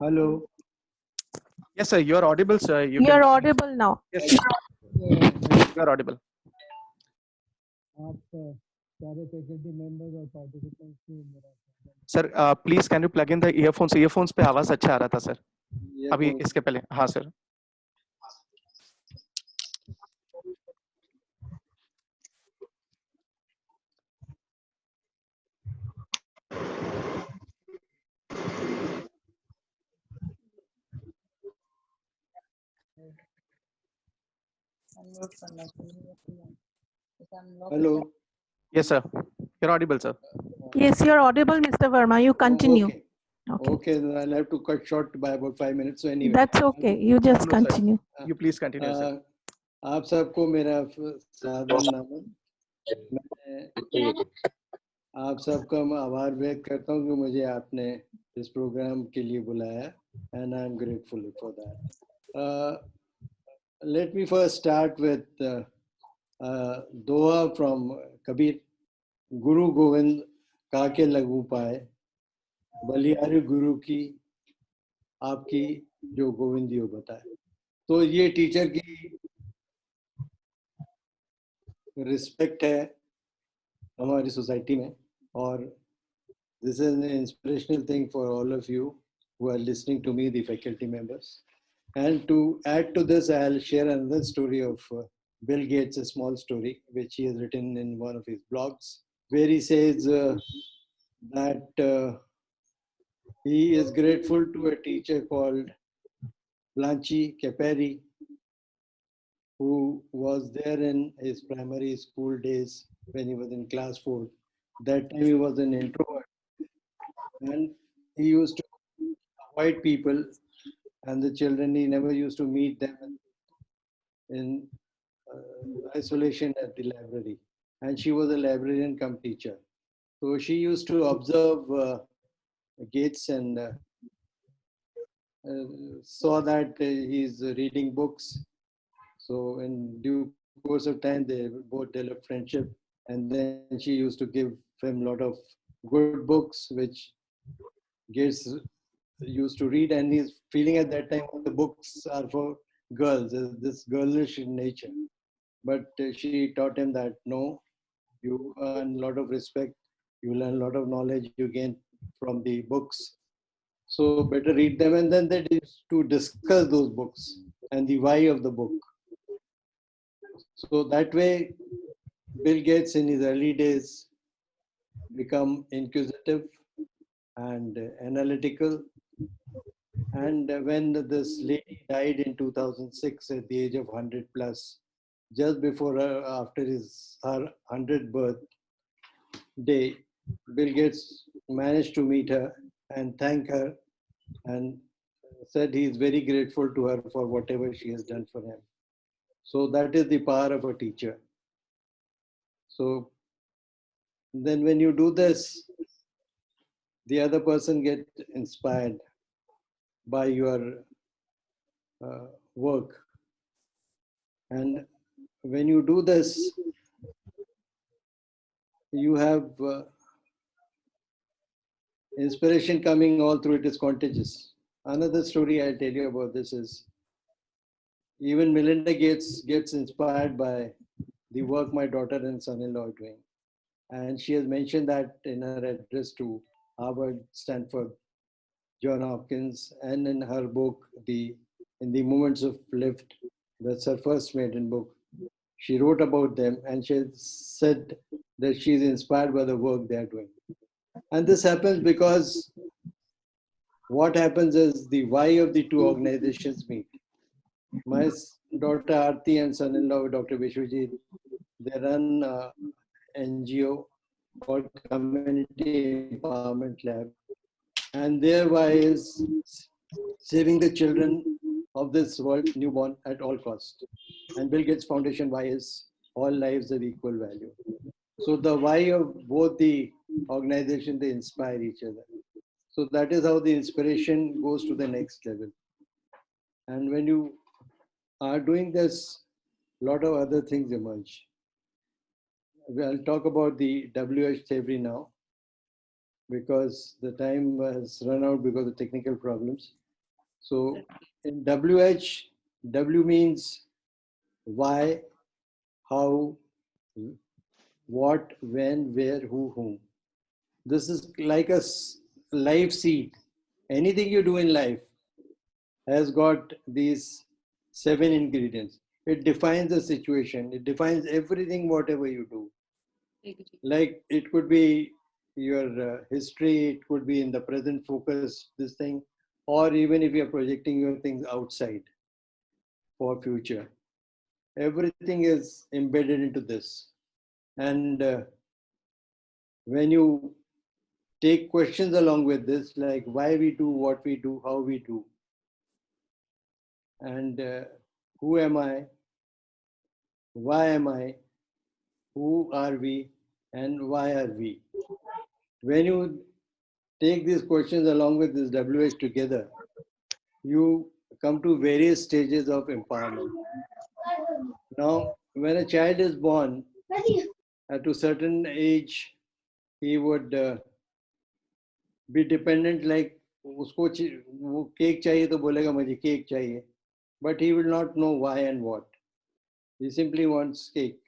Hello. Yes, sir. You are audible, sir. You You're can. audible now. Yes, sir. You are audible. आप सारे faculty members और participants को मेरा sir please can you plug in the earphones earphones पे आवाज अच्छा आ रहा था सर अभी इसके पहले हाँ sir Hello. yes sir you're audible sir Yes, you're audible, Mr. Verma. You continue. Okay. Okay, then I'll have to cut short by about 5 minutes. So anyway. That's okay. You just No, sir. continue. You please continue sir आप सबको मेरा सादर नमन मैं आप सबका मैं आभार व्यक्त करता हूँ कि मुझे आपने इस प्रोग्राम के लिए बुलाया and I'm grateful for that. Let me first start with doha from Kabir. गुरु गोविंद काके लगू पाए बलिहारी गुरु की आपकी जो गोविंदियो बताए तो ये टीचर की रिस्पेक्ट है हमारी सोसाइटी में और this is an inspirational thing for all of you who are listening to me, the faculty members. And to add to this, I'll share another story of Bill Gates, a small story, which he has written in one of his blogs, where he says that he is grateful to a teacher called Blanchi Caperi, who was there in his primary school days when he was in class 4. That time he was an introvert and he used to avoid people and the children. He never used to meet them in isolation at the library. And she was a librarian cum teacher. So she used to observe Gates and saw that he's reading books. So in due course of time, they both developed friendship. And then she used to give him a lot of good books, which Gates used to read. And he's feeling at that time the books are for girls, this girlish nature. But she taught him that no, you earn a lot of respect, you learn a lot of knowledge you gain from the books. So better read them, and then they used to discuss those books and the why of the book. So that way, Bill Gates in his early days become inquisitive and analytical. And when this lady died in 2006 at the age of 100 plus, just before after her 100th birthday, Bill Gates managed to meet her and thank her and said he is very grateful to her for whatever she has done for him. So that is the power of a teacher. So then when you do this, the other person gets inspired by your work. And when you do this, you have inspiration coming all through. It is contagious. Another story I'll tell you about this is even Melinda Gates gets inspired by the work my daughter and son-in-law are doing. And she has mentioned that in her address to Harvard, Stanford, John Hopkins, and in her book, In the Moments of Lift, that's her first maiden book. She wrote about them and she said that she's inspired by the work they're doing. And this happens because what happens is the why of the two organizations meet. My daughter Aarti and son-in-law Dr. Vishwajit, they run NGO called Community Empowerment Lab. And their why is saving the children of this world newborn at all cost. And Bill Gates Foundation why is all lives have equal value. So the why of both the organizations, they inspire each other. So that is how the inspiration goes to the next level. And when you are doing this, a lot of other things emerge. I'll talk about the WH theory now because the time has run out because of technical problems. So in WH, W means why, how, what, when, where, who, whom. This is like a life seed. Anything you do in life has got these 7 ingredients. It defines the situation. It defines everything, whatever you do. Like it could be your history, it could be in the present focus, this thing, or even if you're projecting your things outside for future. Everything is embedded into this. And when you take questions along with this, like why we do what we do, how we do, and who am I, why am I, who are we, and why are we? When you take these questions along with this WH together, you come to various stages of empowerment. Now, when a child is born, at a certain age, he would be dependent, like उसको वो cake चाहिए तो बोलेगा मुझे cake चाहिए, but he will not know why and what. He simply wants cake,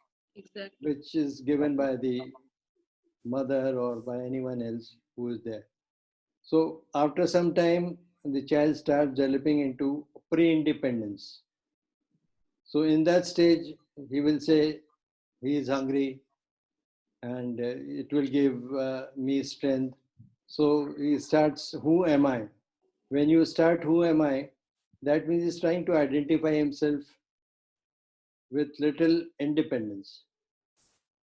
which is given by the mother or by anyone else who is there. So after some time, the child starts developing into pre-independence. So in that stage, he will say he is hungry and it will give me strength. So he starts, who am I? When you start, who am I? That means he's trying to identify himself with little independence.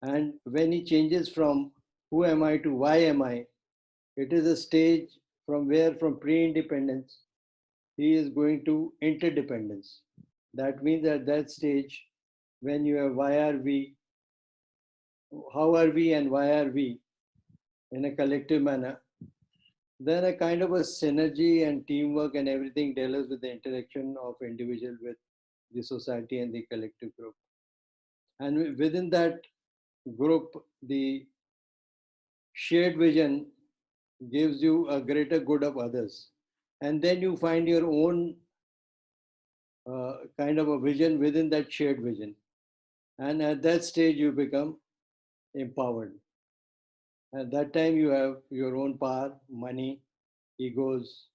And when he changes from who am I to why am I, it is a stage from where, from pre-independence, he is going to interdependence. That means at that stage, when you have why are we, how are we, and why are we in a collective manner, then a kind of a synergy and teamwork and everything develops with the interaction of individual with the society and the collective group. And within that group, the shared vision gives you a greater good of others. And then you find your own kind of a vision within that shared vision. And at that stage, you become empowered. At that time, you have your own power, money, egos,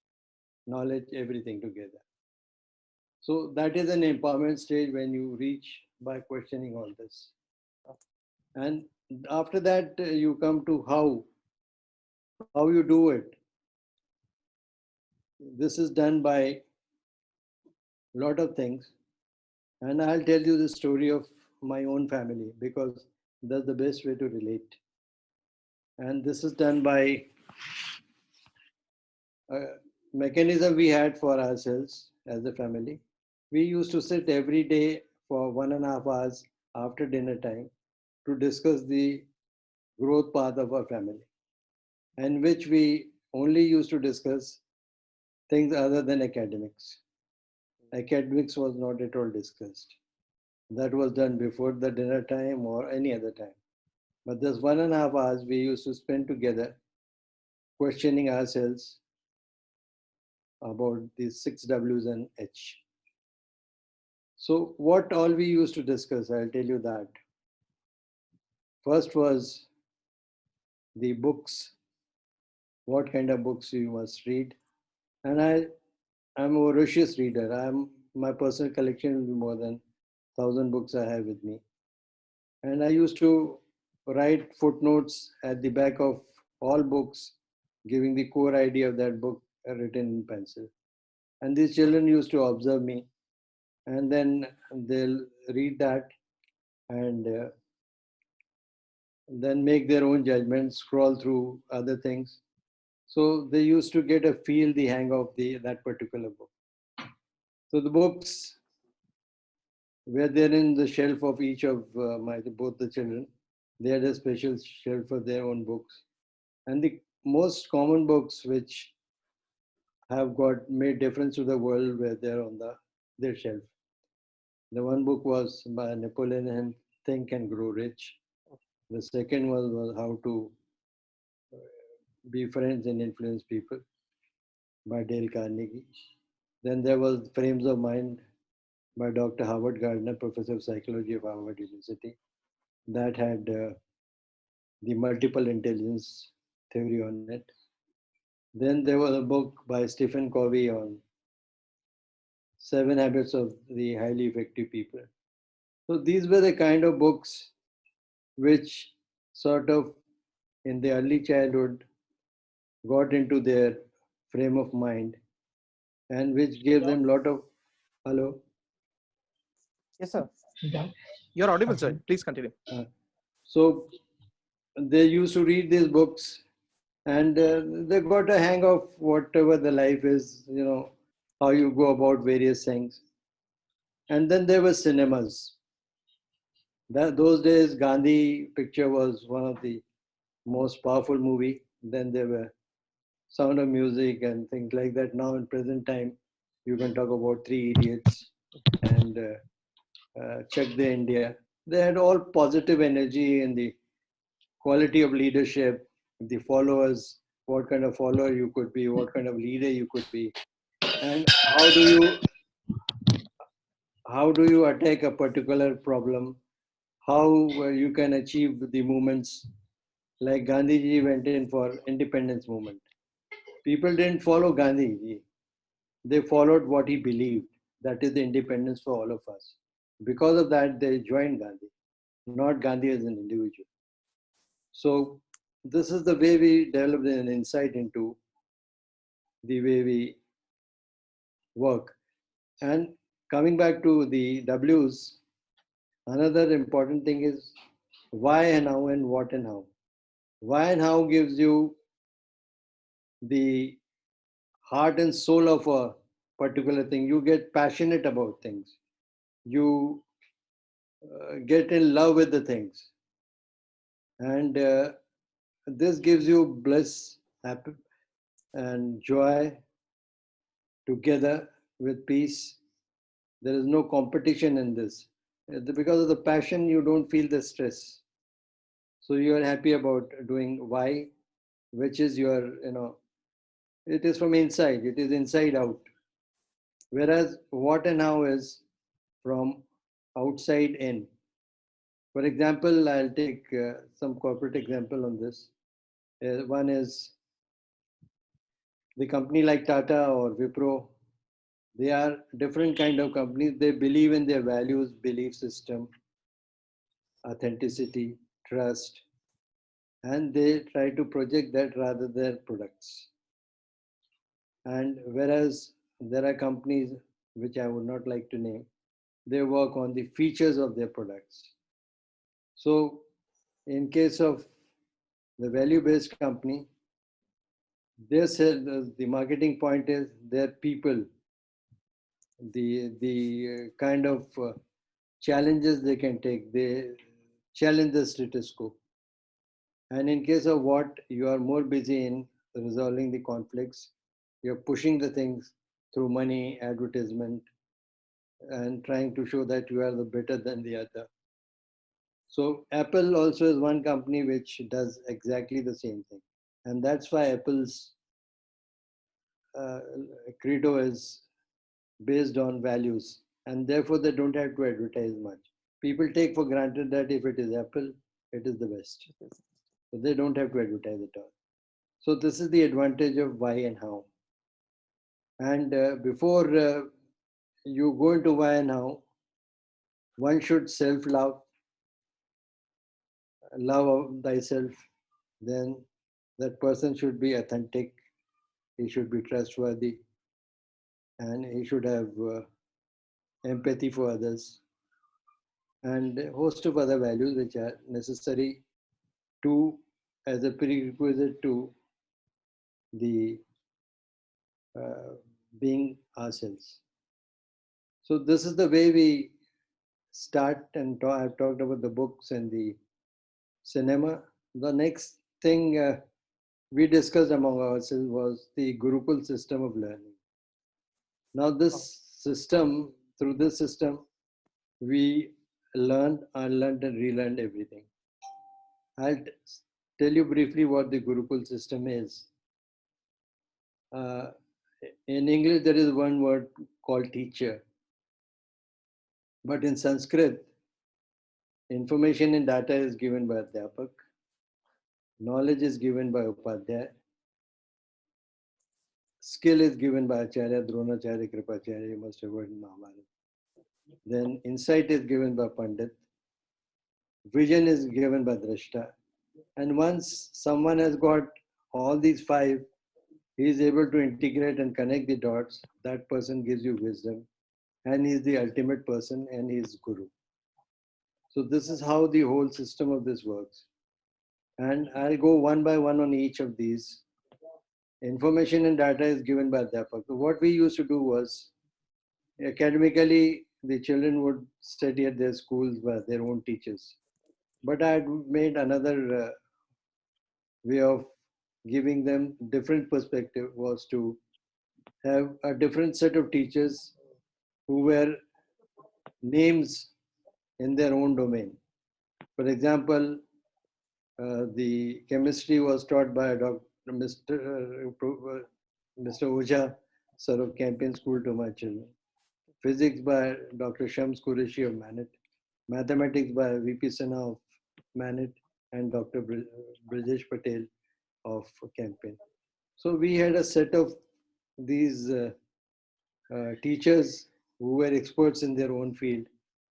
knowledge, everything together. So that is an empowerment stage when you reach by questioning all this. And after that, you come to how you do it. This is done by a lot of things. And I'll tell you the story of my own family because that's the best way to relate. And this is done by a mechanism we had for ourselves as a family. We used to sit every day for 1.5 hours after dinner time to discuss the growth path of our family, in which we only used to discuss things other than academics. Academics was not at all discussed. That was done before the dinner time or any other time. But this 1.5 hours we used to spend together questioning ourselves about these 6 W's and H. So what all we used to discuss, I'll tell you that. First was the books, what kind of books you must read. And I'm a voracious reader. My personal collection will be more than 1,000 books I have with me. And I used to write footnotes at the back of all books, giving the core idea of that book written in pencil. And these children used to observe me, and then they'll read that and then make their own judgments, scroll through other things. So they used to get a feel, the hang of that particular book. So the books were there in the shelf of each of both the children. They had a special shelf for their own books. And the most common books which have got made difference to the world were there on their shelf. The one book was by Napoleon Hill, Think and Grow Rich. The second was How to Be Friends and Influence People by Dale Carnegie. Then there was Frames of Mind by Dr. Howard Gardner, Professor of Psychology of Harvard University. That had the multiple intelligence theory on it. Then there was a book by Stephen Covey on 7 Habits of the Highly Effective People. So these were the kind of books which sort of in the early childhood got into their frame of mind and which gave them a lot of, hello? Yes, sir. You're audible, sir. Please continue. So they used to read these books and they got a hang of whatever the life is, how you go about various things. And then there were cinemas. Those days, Gandhi picture was one of the most powerful movie. Then there were Sound of Music and things like that. Now in present time, you can talk about Three Idiots and Check the India. They had all positive energy in the quality of leadership, the followers, what kind of follower you could be, what kind of leader you could be, and how do you attack a particular problem, how you can achieve the movements. Like Gandhiji went in for independence movement. People didn't follow Gandhiji. They followed what he believed. That is the independence for all of us. Because of that, they joined Gandhi, not Gandhi as an individual. So this is the way we developed an insight into the way we work. And coming back to the W's, another important thing is why and how and what and how. Why and how gives you the heart and soul of a particular thing. You get passionate about things. You get in love with the things. And this gives you bliss, happy, and joy together with peace. There is no competition in this. Because of the passion, you don't feel the stress. So you are happy about doing why, which is it is from inside, it is inside out. Whereas what and how is from outside in. For example, I'll take some corporate example on this. One is the company like Tata or Wipro. They are different kind of companies. They believe in their values, belief system, authenticity, trust, and they try to project that rather their products. And whereas there are companies which I would not like to name, they work on the features of their products. So in case of the value-based company, the marketing point is their people, the kind of challenges they can take. They challenge the status quo. And in case of what, you are more busy in resolving the conflicts. You're pushing the things through money, advertisement, and trying to show that you are the better than the other. So Apple also is one company which does exactly the same thing. And that's why Apple's credo is based on values. And therefore, they don't have to advertise much. People take for granted that if it is Apple, it is the best. So they don't have to advertise at all. So this is the advantage of why and how. And before you go into why and how, one should self-love, love of thyself. Then that person should be authentic. He should be trustworthy. And he should have empathy for others. And a host of other values which are necessary to as a prerequisite to the being ourselves. So this is the way we start, and I've talked about the books and the cinema. The next thing we discussed among ourselves was the Gurukul system of learning. Now this system, through this system, we learned, unlearned and relearned everything. I'll tell you briefly what the Gurukul system is. In English, there is one word called teacher. But in Sanskrit, information and data is given by Adhyapak, knowledge is given by Upadhyay, skill is given by Acharya, Dronacharya, Kripacharya, you must have heard in Mahabharata. Then insight is given by Pandit, vision is given by Drashta. And once someone has got all these five, he is able to integrate and connect the dots. That person gives you wisdom, and he is the ultimate person, and he is Guru. So this is how the whole system of this works. And I'll go one by one on each of these. Information and data is given by Adhyapak. So what we used to do was, academically, the children would study at their schools by their own teachers. But I had made another way of giving them different perspective, was to have a different set of teachers who were names in their own domain. For example, the chemistry was taught by Mr. Oja, sir of Campaign School, to my children. Physics by Dr. Shams Qureshi of Manit. Mathematics by VP Sinha of Manit and Dr. Brijesh Patel of Campaign. So we had a set of these teachers who were experts in their own field,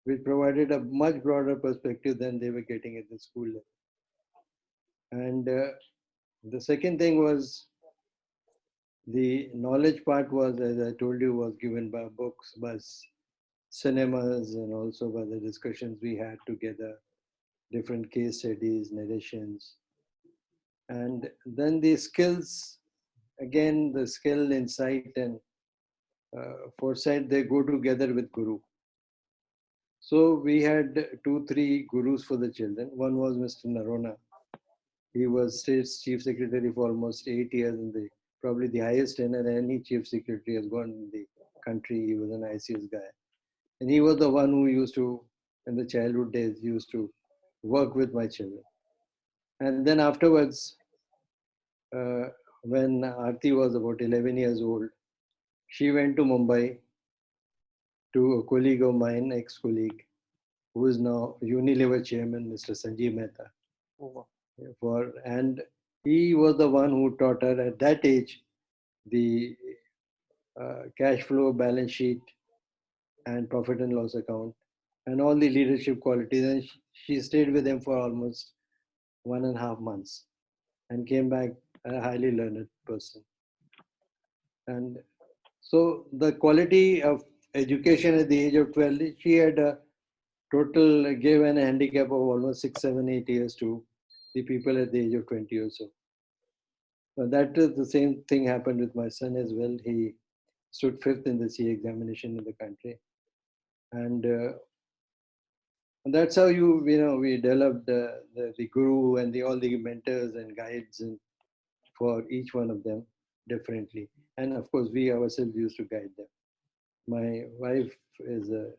which provided a much broader perspective than they were getting at the school level. And the second thing was, the knowledge part was, as I told you, was given by books, by cinemas, and also by the discussions we had together, different case studies, narrations. And then the skills, again, the skill, insight, and foresight, they go together with Guru. So we had 2-3 gurus for the children. One was Mr. Narona. He was state's chief secretary for almost 8 years, in probably the highest tenure any chief secretary has gone in the country. He was an ICS guy. And he was the one who used to, in the childhood days, used to work with my children. And then afterwards, when Aarti was about 11 years old, she went to Mumbai to a colleague of mine, ex-colleague, who is now Unilever chairman, Mr. Sanjeev Mehta. Oh, And he was the one who taught her at that age the cash flow, balance sheet, and profit and loss account, and all the leadership qualities. And she stayed with him for almost 1.5 months and came back a highly learned person. And so the quality of education at the age of 12, she had a total given a handicap of almost 6, 7, 8 years to the people at the age of 20 or so. That is the same thing happened with my son as well. He stood 5th in the CA examination in the country. And that's how we developed the guru and all the mentors and guides and for each one of them differently. And of course, we ourselves used to guide them. My wife is a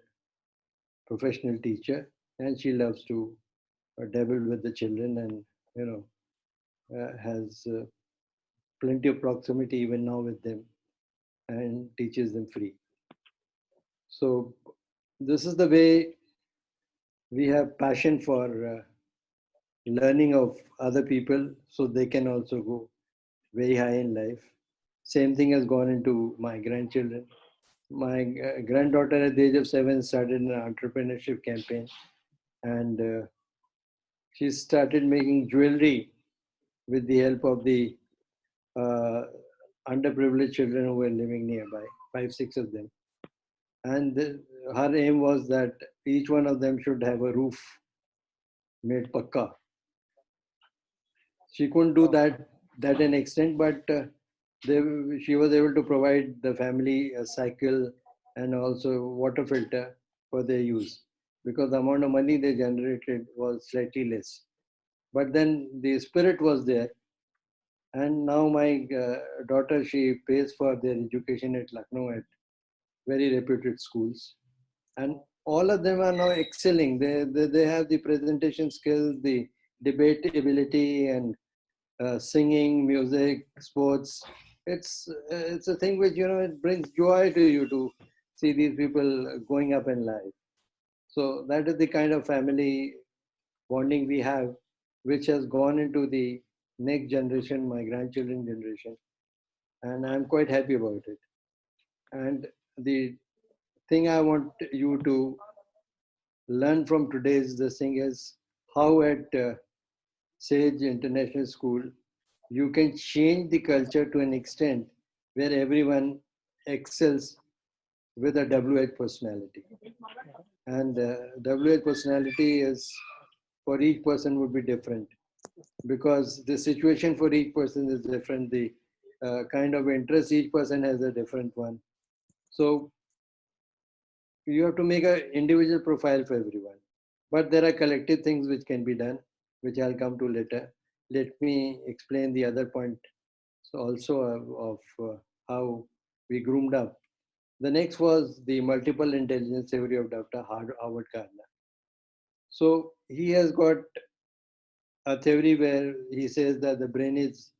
professional teacher, and she loves to dabble with the children, and has plenty of proximity even now with them, and teaches them free. So this is the way we have passion for learning of other people, so they can also go very high in life. Same thing has gone into my grandchildren. My granddaughter at the age of 7 started an entrepreneurship campaign, and she started making jewelry with the help of the underprivileged children who were living nearby, 5, 6 of them. And her aim was that each one of them should have a roof made pakka. She couldn't do that an extent, but she was able to provide the family a cycle and also water filter for their use, because the amount of money they generated was slightly less. But then the spirit was there. And now my daughter, she pays for their education at Lucknow at very reputed schools. And all of them are now excelling. They have the presentation skills, the debate ability, and singing, music, sports. it's a thing which, it brings joy to you to see these people going up in life. So that is the kind of family bonding we have, which has gone into the next generation, my grandchildren generation, and I'm quite happy about it. And the thing I want you to learn from today's this thing is how at Sage International School you can change the culture to an extent where everyone excels with a WH personality. And WH personality is for each person would be different because the situation for each person is different. The kind of interest each person has a different one. So you have to make an individual profile for everyone. But there are collective things which can be done, which I'll come to later. Let me explain the other point also of how we groomed up. The next was the multiple intelligence theory of Dr. Howard Gardner. So he has got a theory where he says that the brain is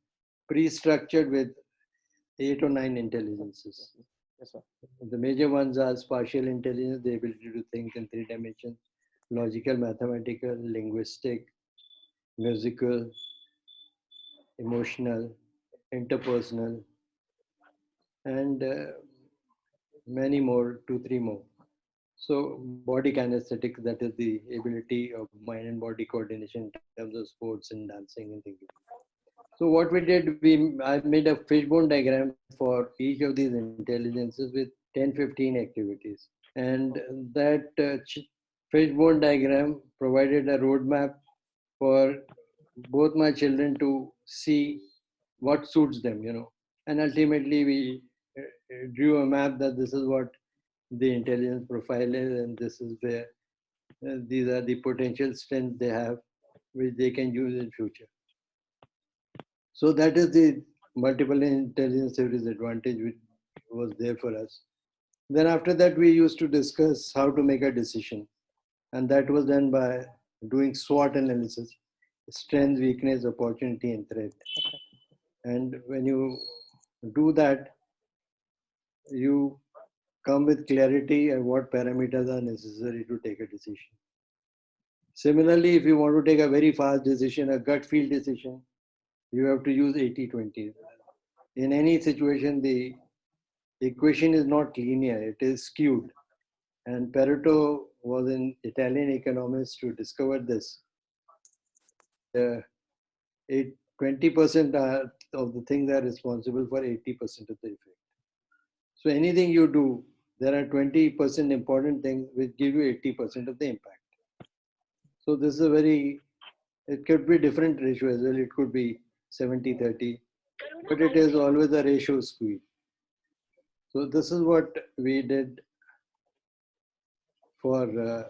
pre-structured with 8 or 9 intelligences. Yes, sir. The major ones are spatial intelligence, the ability to think in 3 dimensions, logical, mathematical, linguistic, musical, emotional, interpersonal, and many more, 2, 3 more. So body kinesthetic, that is the ability of mind and body coordination in terms of sports and dancing and things like that. So what we did, I made a fishbone diagram for each of these intelligences with 10, 15 activities. And that fishbone diagram provided a roadmap for both my children to see what suits them. And ultimately we drew a map that this is what the intelligence profile is, and this is where these are the potential strengths they have, which they can use in future. So that is the multiple intelligence theories advantage which was there for us. Then after that, we used to discuss how to make a decision. And that was done by doing SWOT analysis, strength, weakness, opportunity, and threat. And when you do that, you come with clarity and what parameters are necessary to take a decision. Similarly, if you want to take a very fast decision, a gut feel decision, you have to use 80-20. In any situation, the equation is not linear, it is skewed. And Pareto was an Italian economist to discover this. That 20% of the things are responsible for 80% of the effect. So anything you do, there are 20% important things which give you 80% of the impact. So this is it could be different ratio as well. It could be 70-30, but it is always a ratio squeeze. So this is what we did for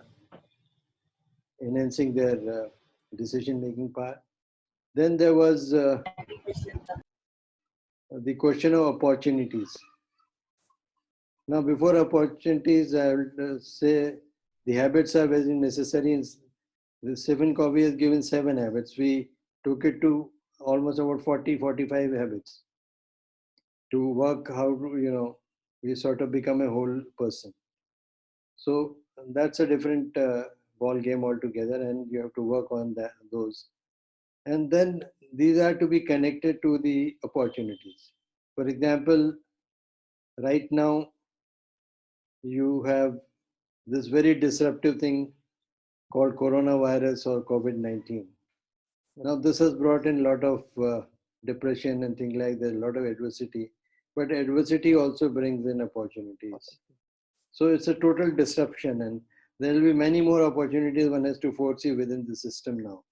enhancing their decision-making power. Then there was the question of opportunities. Now, before opportunities, I will say the habits are very necessary. Stephen Covey has given 7 habits. We took it to almost about 40, 45 habits to work how to, we sort of become a whole person. So that's a different ball game altogether, and you have to work on those. And then these are to be connected to the opportunities. For example, right now you have this very disruptive thing called coronavirus or COVID-19. Now this has brought in a lot of depression and things like that, a lot of adversity. But adversity also brings in opportunities. So it's a total disruption, and there will be many more opportunities one has to foresee within the system now.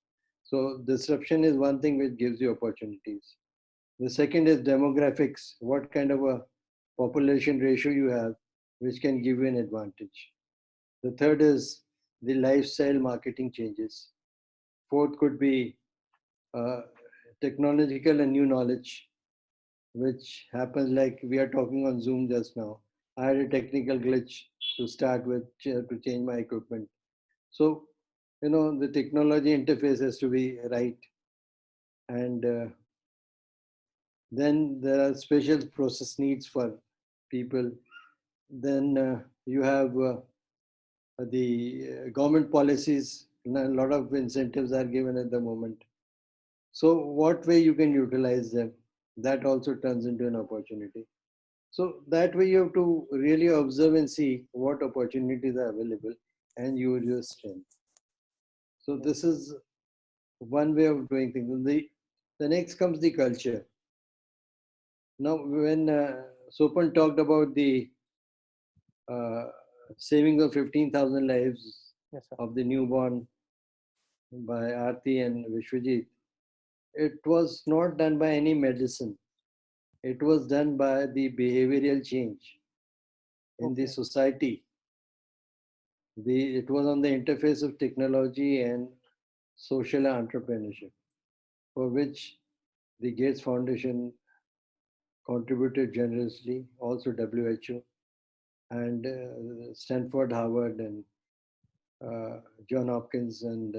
So disruption is one thing which gives you opportunities. The second is demographics. What kind of a population ratio you have, which can give you an advantage. The third is the lifestyle marketing changes. Fourth could be technological and new knowledge, which happens like we are talking on Zoom just now. I had a technical glitch to start with to change my equipment. So, the technology interface has to be right. And Then there are special process needs for people. Then you have the government policies. A lot of incentives are given at the moment. So what way you can utilize them? That also turns into an opportunity. So that way you have to really observe and see what opportunities are available and use your strength. So this is one way of doing things. The next comes the culture. Now, when Sopan talked about the uh, saving of 15,000 lives Yes, sir. of the newborn by Aarti and Vishwajit, it was not done by any medicine. It was done by the behavarial change in the Okay. society. It was on the interface of technology and social entrepreneurship, for which the Gates Foundation contributed generously, also WHO and Stanford, Harvard, and John Hopkins and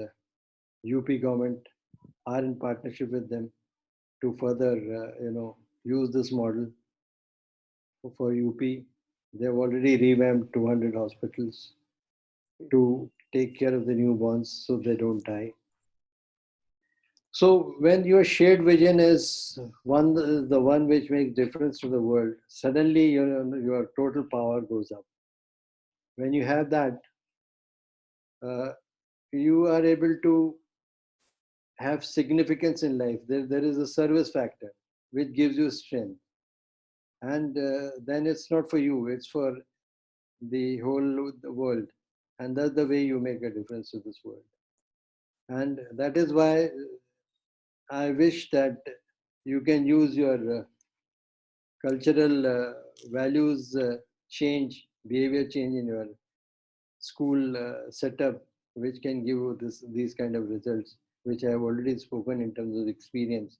UP government are in partnership with them to further, use this model for UP. They've already revamped 200 hospitals to take care of the newborns so they don't die. So when your shared vision is the one which makes difference to the world, suddenly your total power goes up. When you have that, uh, you are able to have significance in life. There is a service factor which gives you strength. And then it's not for you, it's for the whole world. And that's the way you make a difference to this world. And that is why I wish that you can use your cultural values change, behavior change in your school setup, which can give you these kind of results, which I have already spoken in terms of experience.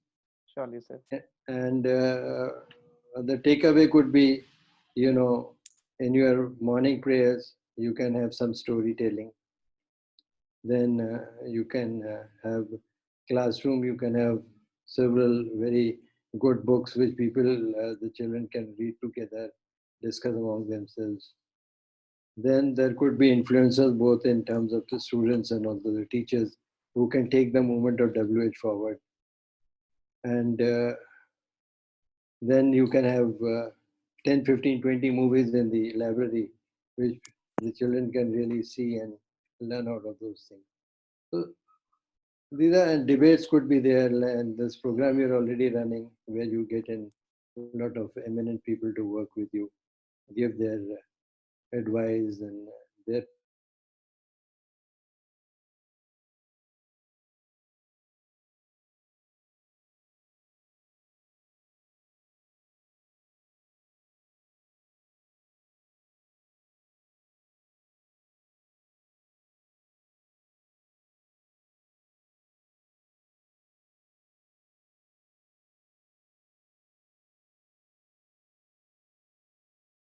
Surely, sir. And the takeaway could be, in your morning prayers, you can have some storytelling. Then you can have classroom, you can have several very good books which the children can read together, discuss among themselves. Then there could be influencers both in terms of the students and also the teachers who can take the movement of WH forward. And then you can have 10, 15, 20 movies in the library, which the children can really see and learn out of those things. So these are, and debates could be there, and this program you're already running, where you get in a lot of eminent people to work with you, give their advice and their